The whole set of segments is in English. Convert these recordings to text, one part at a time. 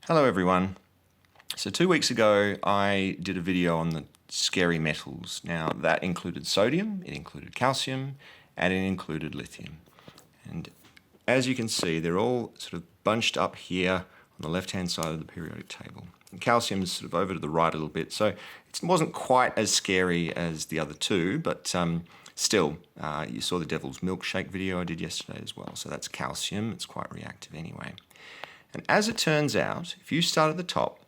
Hello everyone. So 2 weeks ago I did a video on the scary metals. Now that included sodium, it included calcium, and it included lithium. And as you can see, they're all sort of bunched up here on the left hand side of the periodic table. And calcium is sort of over to the right a little bit, so it wasn't quite as scary as the other two, but still, you saw the devil's milkshake video I did yesterday as well. So that's calcium, it's quite reactive anyway. And as it turns out, if you start at the top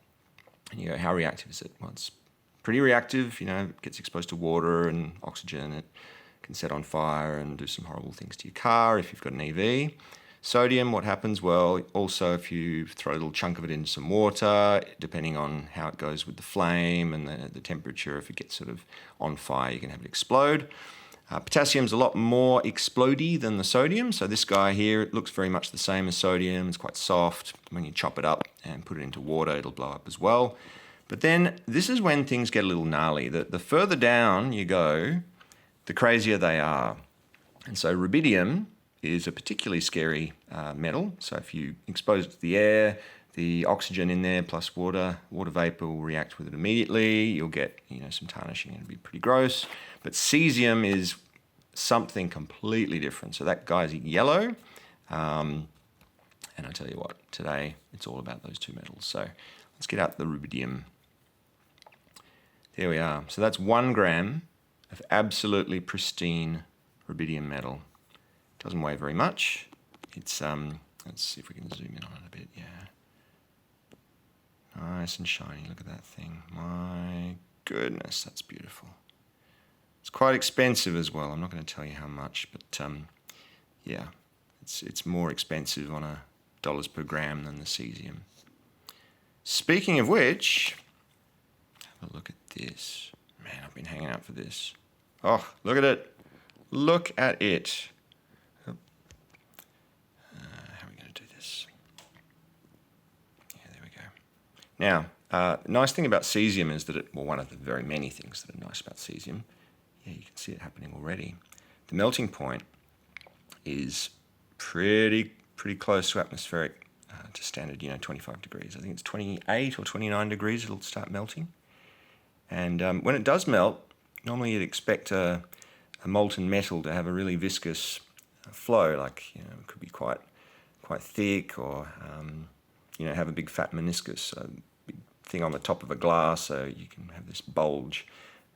and you go, how reactive is it? Well, it's pretty reactive, it gets exposed to water and oxygen. It can set on fire and do some horrible things to your car if you've got an EV. Sodium, what happens? Well, also if you throw a little chunk of it into some water, depending on how it goes with the flame and the temperature, if it gets sort of on fire, you can have it explode. Potassium's a lot more explodey than the sodium, so this guy here, it looks very much the same as sodium. It's quite soft. When you chop it up and put it into water, it'll blow up as well. But then this is when things get a little gnarly. The further down you go, the crazier they are. And so rubidium is a particularly scary metal. So if you expose it to the air, the oxygen in there plus water vapor will react with it immediately. You'll get some tarnishing. It'll be pretty gross. But cesium is something completely different. So that guy's yellow. And I tell you what, today it's all about those two metals. So let's get out the rubidium. There we are. So that's 1 gram of absolutely pristine rubidium metal. Doesn't weigh very much. It's let's see if we can zoom in on it a bit. Yeah. Nice and shiny. Look at that thing. My goodness, that's beautiful. It's quite expensive as well. I'm not going to tell you how much, but yeah, it's more expensive on a dollars per gram than the cesium. Speaking of which, have a look at this. Man, I've been hanging out for this. Oh, look at it. Look at it. How are we going to do this? Yeah, there we go. Now, nice thing about cesium is that one of the very many things that are nice about cesium, yeah, you can see it happening already. The melting point is pretty close to atmospheric, to standard, 25 degrees. I think it's 28 or 29 degrees it'll start melting. And when it does melt, normally you'd expect a molten metal to have a really viscous flow, like it could be quite thick, or have a big fat meniscus, a big thing on the top of a glass, so you can have this bulge.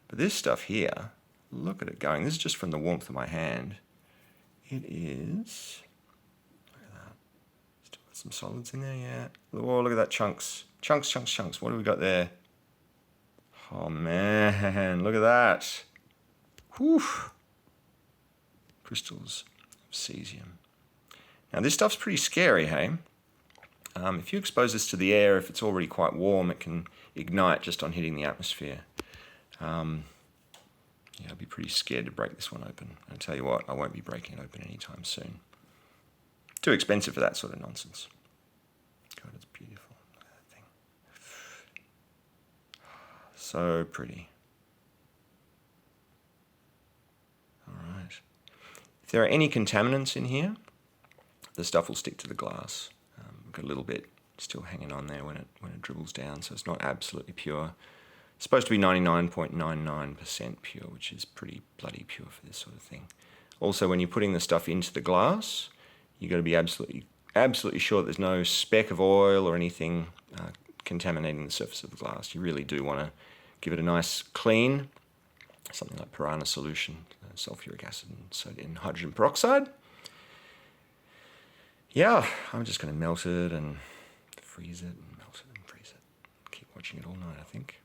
But this stuff here, look at it going. This is just from the warmth of my hand. It is. Look at that. Still got some solids in there, yeah. Oh, look at that, chunks. Chunks. What have we got there? Oh man, look at that. Whew. Crystals of cesium. Now this stuff's pretty scary, hey? If you expose this to the air, if it's already quite warm, it can ignite just on hitting the atmosphere. Yeah, I'd be pretty scared to break this one open. I'll tell you what, I won't be breaking it open anytime soon. Too expensive for that sort of nonsense. God, it's beautiful. Look at that thing. So pretty. All right. If there are any contaminants in here, the stuff will stick to the glass. We've got a little bit still hanging on there when it dribbles down, so it's not absolutely pure. It's supposed to be 99.99% pure, which is pretty bloody pure for this sort of thing. Also, when you're putting the stuff into the glass, you've got to be absolutely sure that there's no speck of oil or anything contaminating the surface of the glass. You really do want to give it a nice clean, something like piranha solution, sulfuric acid and sodium hydrogen peroxide. Yeah, I'm just going to melt it and freeze it and melt it and freeze it. Keep watching it all night, I think.